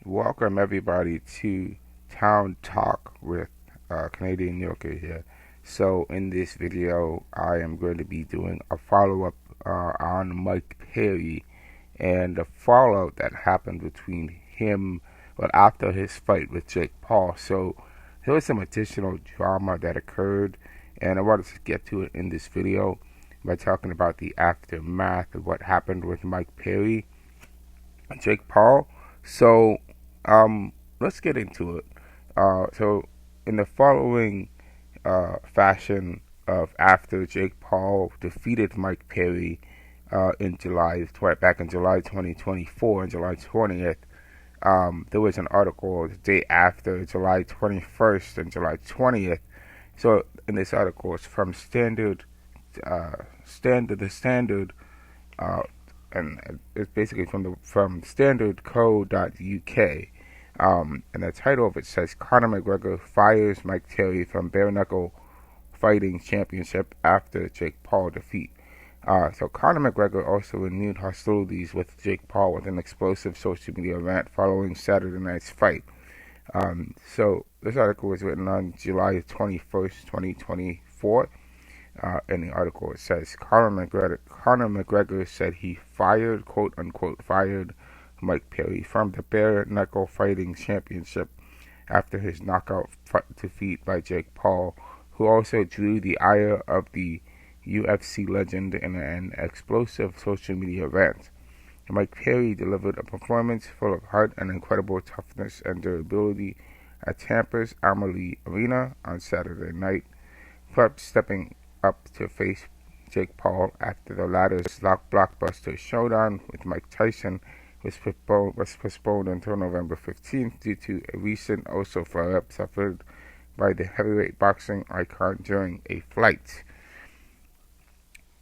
Welcome everybody to Town Talk with Canadian Yorker here. So in this video, I am going to be doing a follow-up on Mike Perry and the fallout that happened between him, after his fight with Jake Paul. So there was some additional drama that occurred, and I wanted to get to it in this video by talking about the aftermath of what happened with Mike Perry and Jake Paul. So let's get into it. So in the following fashion of after Jake Paul defeated Mike Perry in back in July 2024, on July 20th, there was an article the day after, July 21st and July 20th. So in this article, it's from the Standard, and it's basically from standardco.uk. And the title of it says, Conor McGregor fires Mike Perry from bare knuckle fighting championship after Jake Paul defeat. So Conor McGregor also renewed hostilities with Jake Paul with an explosive social media rant following Saturday night's fight. So this article was written on July 21st, 2024. In the article, it says Conor McGregor said he fired, quote unquote, fired Mike Perry from the bare knuckle fighting championship after his knockout defeat by Jake Paul, who also drew the ire of the UFC legend in an explosive social media rant. Mike Perry delivered a performance full of heart and incredible toughness and durability at Tampa's Amalie Arena on Saturday night, stepping up to face Jake Paul after the latter's blockbuster showdown with Mike Tyson was postponed until November 15th due to a recent also flare-up suffered by the heavyweight boxing icon during a flight.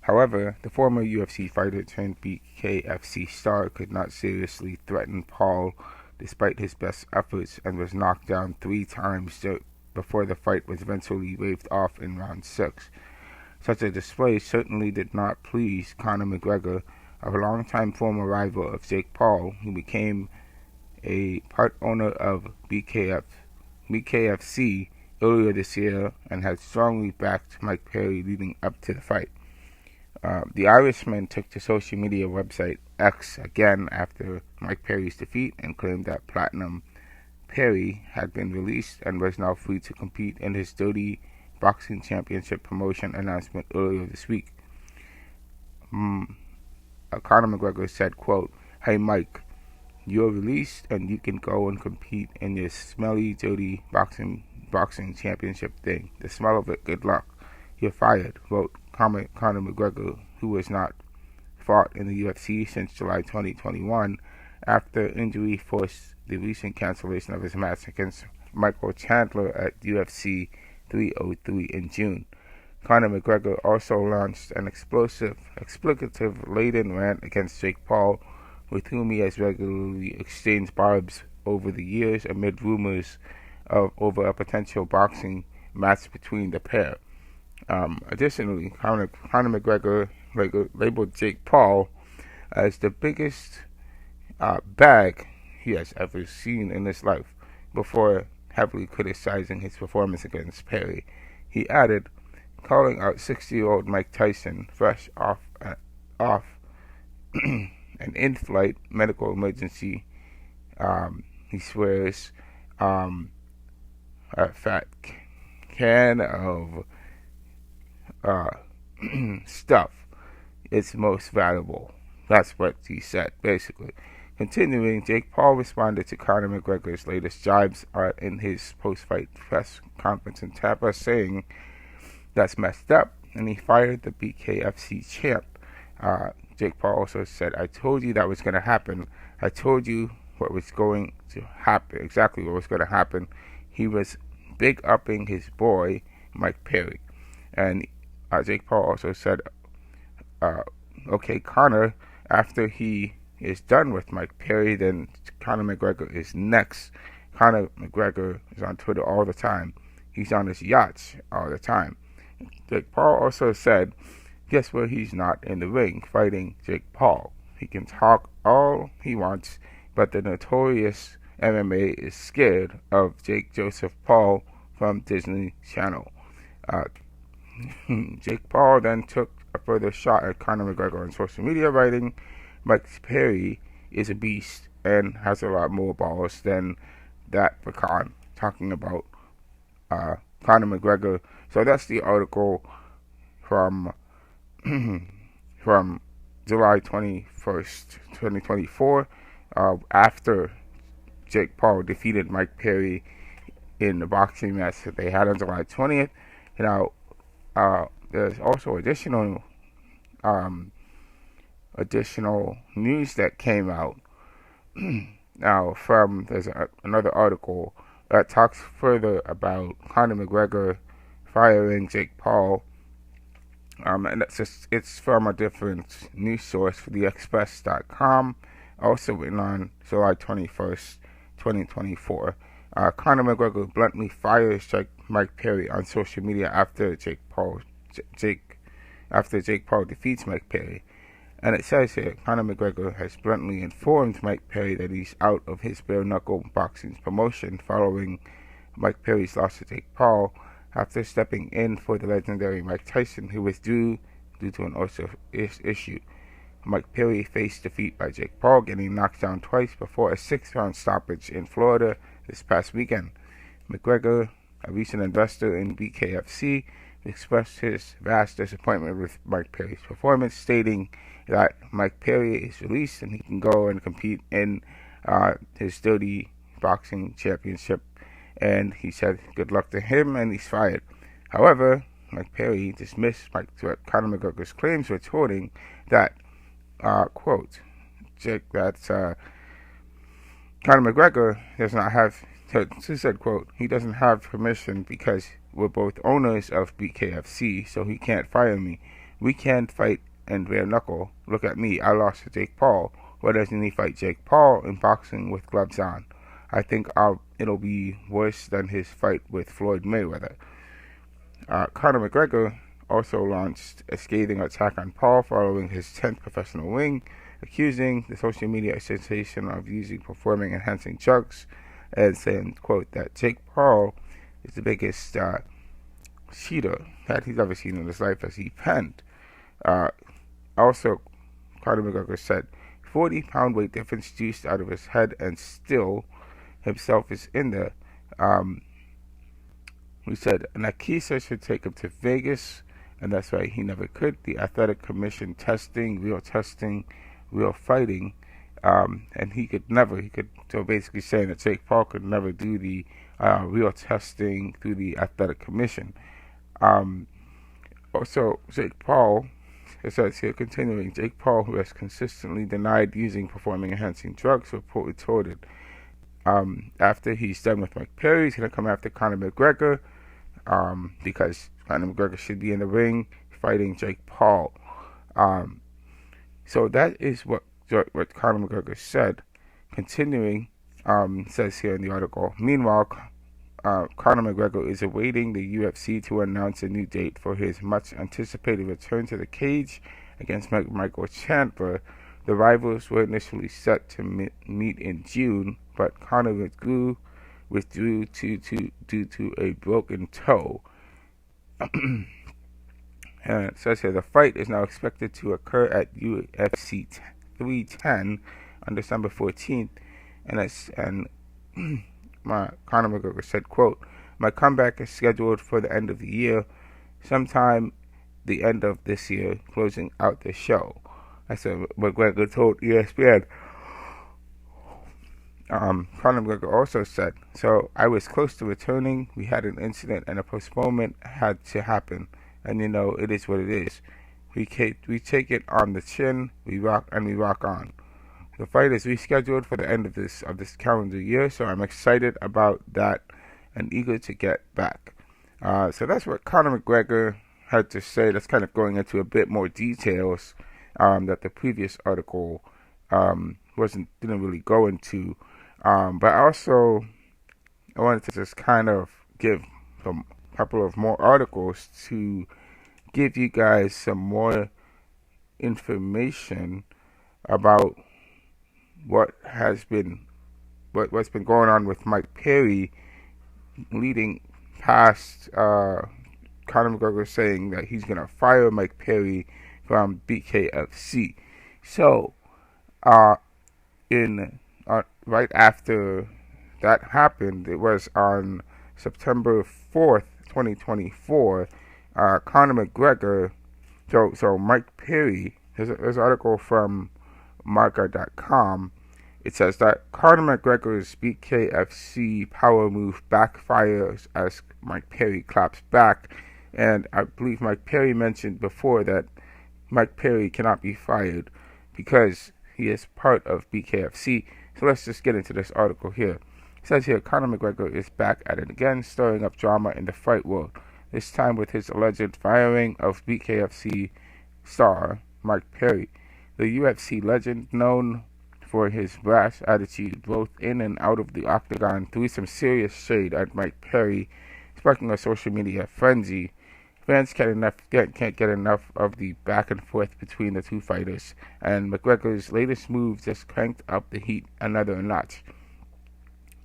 However, the former UFC fighter turned BKFC star could not seriously threaten Paul despite his best efforts and was knocked down 3 times before the fight was eventually waved off in round 6. Such a display certainly did not please Conor McGregor, a longtime former rival of Jake Paul, who became a part owner of BKFC earlier this year and had strongly backed Mike Perry leading up to the fight. The Irishman took to social media website X again after Mike Perry's defeat and claimed that Platinum Perry had been released and was now free to compete in his Dirty Boxing Championship promotion announcement earlier this week. Conor McGregor said, quote, "Hey Mike, you're released and you can go and compete in your smelly, dirty boxing championship thing. The smell of it, good luck. You're fired," wrote Conor McGregor, who has not fought in the UFC since July 2021 after injury forced the recent cancellation of his match against Michael Chandler at UFC 303 in June. Conor McGregor also launched an explicative-laden rant against Jake Paul, with whom he has regularly exchanged barbs over the years amid rumors over a potential boxing match between the pair. Additionally, Conor McGregor labeled Jake Paul as the biggest bag he has ever seen in his life, before heavily criticizing his performance against Perry. He added, calling out 60-year-old Mike Tyson fresh off an in-flight medical emergency. He swears a fat can of stuff is most valuable. That's what he said, basically. Continuing, Jake Paul responded to Conor McGregor's latest jibes in his post-fight press conference in Tampa, saying, "That's messed up," and he fired the BKFC champ. Jake Paul also said, "I told you that was going to happen. I told you what was going to happen, exactly what was going to happen." He was big-upping his boy, Mike Perry. And Jake Paul also said, okay, Conor, after he is done with Mike Perry, then Conor McGregor is next. Conor McGregor is on Twitter all the time. He's on his yachts all the time. Jake Paul also said, guess where he's not in the ring fighting Jake Paul. He can talk all he wants, but the notorious MMA is scared of Jake Joseph Paul from Disney Channel. Uh, Jake Paul then took a further shot at Conor McGregor on social media, writing, Mike Perry is a beast and has a lot more balls than that pecan, talking about Conor McGregor. So that's the article from from July 21st, 2024, after Jake Paul defeated Mike Perry in the boxing match that they had on July 20th. Now, there's also um, additional news that came out. Now, there's another article that talks further about Conor McGregor firing Jake Paul. And it's from a different news source, for theexpress.com, also written on July 21st, 2024. Conor McGregor bluntly fires Mike Perry on social media after Jake Paul defeats Mike Perry. And it says here, Conor McGregor has bluntly informed Mike Perry that he's out of his bare-knuckle boxing promotion following Mike Perry's loss to Jake Paul, after stepping in for the legendary Mike Tyson, who withdrew due to an ulcer issue. Mike Perry faced defeat by Jake Paul, getting knocked down twice before a 6-round stoppage in Florida this past weekend. McGregor, a recent investor in BKFC, expressed his vast disappointment with Mike Perry's performance, stating that Mike Perry is released and he can go and compete in his 30 boxing championship. And he said good luck to him, and he's fired. However, Mike Perry dismissed Conor McGregor's claims, retorting that, quote, Conor McGregor does not have, he said, quote, he doesn't have permission because we're both owners of BKFC, so he can't fire me. We can't fight and bare knuckle. Look at me, I lost to Jake Paul. Why doesn't he fight Jake Paul in boxing with gloves on? I think it'll be worse than his fight with Floyd Mayweather. Conor McGregor also launched a scathing attack on Paul following his 10th professional win, accusing the social media sensation of using performing-enhancing drugs, and saying, quote, that Jake Paul is the biggest cheater that he's ever seen in his life, as he penned. Also, Conor McGregor said, 40-pound weight difference juiced out of his head, and still himself is in there. We said Nakisa should take him to Vegas, and that's why he never could. The athletic commission testing, real fighting, and he could, so basically saying that Jake Paul could never do the real testing through the athletic commission. Also, Jake Paul, it says here, continuing, Jake Paul, who has consistently denied using performing-enhancing drugs, reported after he's done with Mike Perry, he's going to come after Conor McGregor, because Conor McGregor should be in the ring fighting Jake Paul. So that is what Conor McGregor said. Continuing, says here in the article, meanwhile, Conor McGregor is awaiting the UFC to announce a new date for his much-anticipated return to the cage against Michael Chandler. The rivals were initially set to meet in June, but Conor withdrew due to a broken toe. And it says here, the fight is now expected to occur at UFC 310 on December 14th, and Conor McGregor said, quote, my comeback is scheduled for the end of the year, sometime the end of this year, closing out the show. I said, McGregor told ESPN. Conor McGregor also said, so I was close to returning. We had an incident and a postponement had to happen. And it is what it is. We take it on the chin, we rock on. The fight is rescheduled for the end of this calendar year, so I'm excited about that and eager to get back. So that's what Conor McGregor had to say. That's kind of going into a bit more details that the previous article didn't really go into. But also, I wanted to just kind of give a couple of more articles to give you guys some more information about what has been what's been going on with Mike Perry, leading past Conor McGregor saying that he's gonna fire Mike Perry from BKFC. So, in right after that happened, it was on September 4th, 2024. Conor McGregor. So Mike Perry. There's an article from Marca.com. It says that Conor McGregor's BKFC power move backfires as Mike Perry claps back. And I believe Mike Perry mentioned before that Mike Perry cannot be fired because he is part of BKFC. So let's just get into this article here. It says here, Conor McGregor is back at it again, stirring up drama in the fight world. This time with his alleged firing of BKFC star Mike Perry. The UFC legend, known for his brash attitude both in and out of the octagon, threw some serious shade at Mike Perry, sparking a social media frenzy. Fans can't get enough of the back and forth between the two fighters, and McGregor's latest move just cranked up the heat another notch.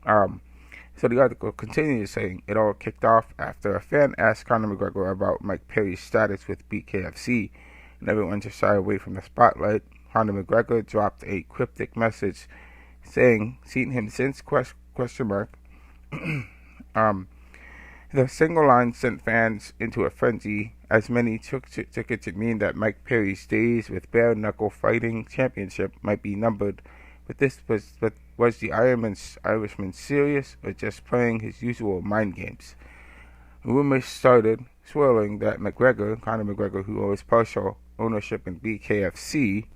So the article continues saying it all kicked off after a fan asked Conor McGregor about Mike Perry's status with BKFC, and everyone just shied away from the spotlight. Conor McGregor dropped a cryptic message saying, "Seen him since?" Question mark. The single line sent fans into a frenzy, as many took it to mean that Mike Perry's days with bare-knuckle fighting championship might be numbered. But was the Irishman serious or just playing his usual mind games? Rumors started swirling that Conor McGregor, who owns partial ownership in BKFC,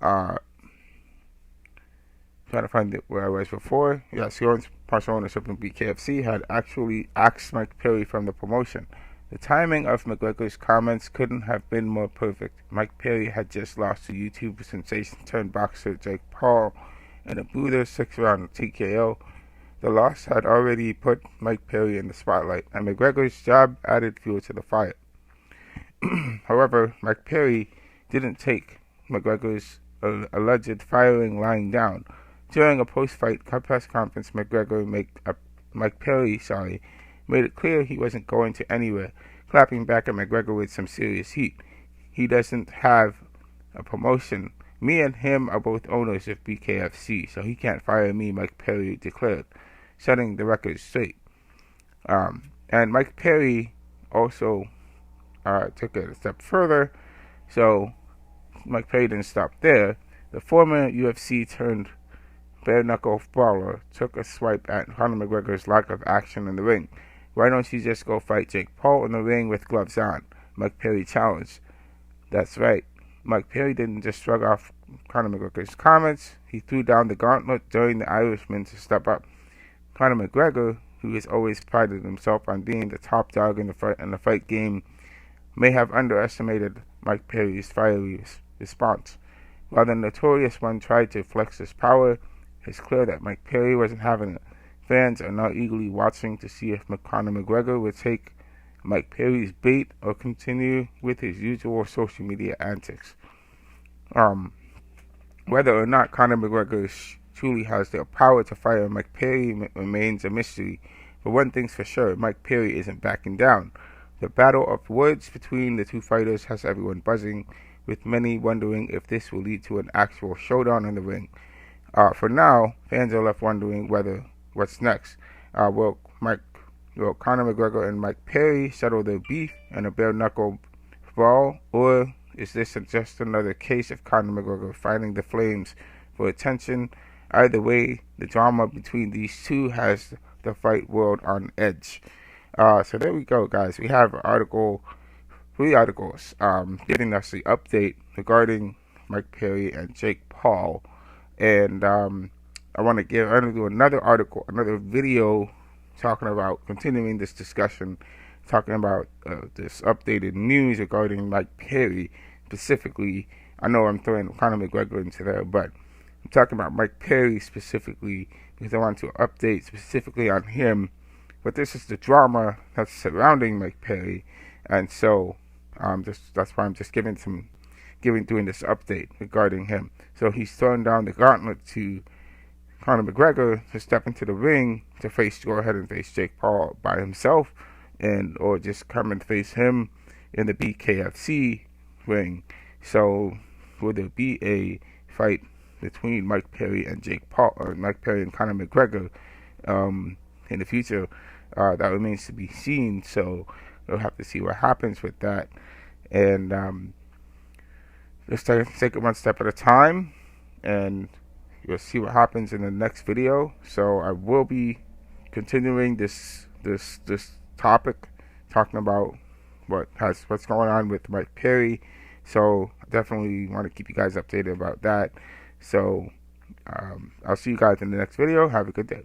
trying to find it where I was before. Yes, he owns partial ownership in BKFC, had actually axed Mike Perry from the promotion. The timing of McGregor's comments couldn't have been more perfect. Mike Perry had just lost to YouTube sensation turned boxer Jake Paul in a brutal 6-round TKO. The loss had already put Mike Perry in the spotlight, and McGregor's jab added fuel to the fire. However, Mike Perry didn't take McGregor's alleged firing lying down. During a post-fight press conference, Mike Perry made it clear he wasn't going to anywhere, clapping back at McGregor with some serious heat. He doesn't have a promotion. Me and him are both owners of BKFC, so he can't fire me, Mike Perry declared, setting the record straight. And Mike Perry also took it a step further, so Mike Perry didn't stop there. The former UFC turned bare-knuckle brawler took a swipe at Conor McGregor's lack of action in the ring. "Why don't you just go fight Jake Paul in the ring with gloves on?" Mike Perry challenged. That's right. Mike Perry didn't just shrug off Conor McGregor's comments. He threw down the gauntlet, daring the Irishman to step up. Conor McGregor, who has always prided himself on being the top dog in the fight game, may have underestimated Mike Perry's fiery response. While the notorious one tried to flex his power, it's clear that Mike Perry wasn't having it. Fans are now eagerly watching to see if Conor McGregor would take Mike Perry's bait or continue with his usual social media antics. Whether or not Conor McGregor truly has the power to fire Mike Perry remains a mystery. But one thing's for sure, Mike Perry isn't backing down. The battle of words between the two fighters has everyone buzzing, with many wondering if this will lead to an actual showdown in the ring. For now, fans are left wondering what's next. Will Conor McGregor and Mike Perry settle their beef in a bare-knuckle brawl, or is this just another case of Conor McGregor fighting the flames for attention? Either way, the drama between these two has the fight world on edge. So there we go, guys. We have three articles, giving us the update regarding Mike Perry and Jake Paul. And I want to do another article, another video continuing this discussion, talking about this updated news regarding Mike Perry specifically. I know I'm throwing Conor McGregor into there, but I'm talking about Mike Perry specifically because I want to update specifically on him. But this is the drama that's surrounding Mike Perry, and so that's why I'm just doing this update regarding him. So he's throwing down the gauntlet to Conor McGregor to step into the ring to go ahead and face Jake Paul by himself, or just come and face him in the BKFC ring. So will there be a fight between Mike Perry and Mike Perry and Conor McGregor in the future? That remains to be seen. So we'll have to see what happens with that, and just take it one step at a time, and you'll see what happens in the next video. So I will be continuing this topic, talking about what's going on with Mike Perry. So I definitely want to keep you guys updated about that. So I'll see you guys in the next video. Have a good day.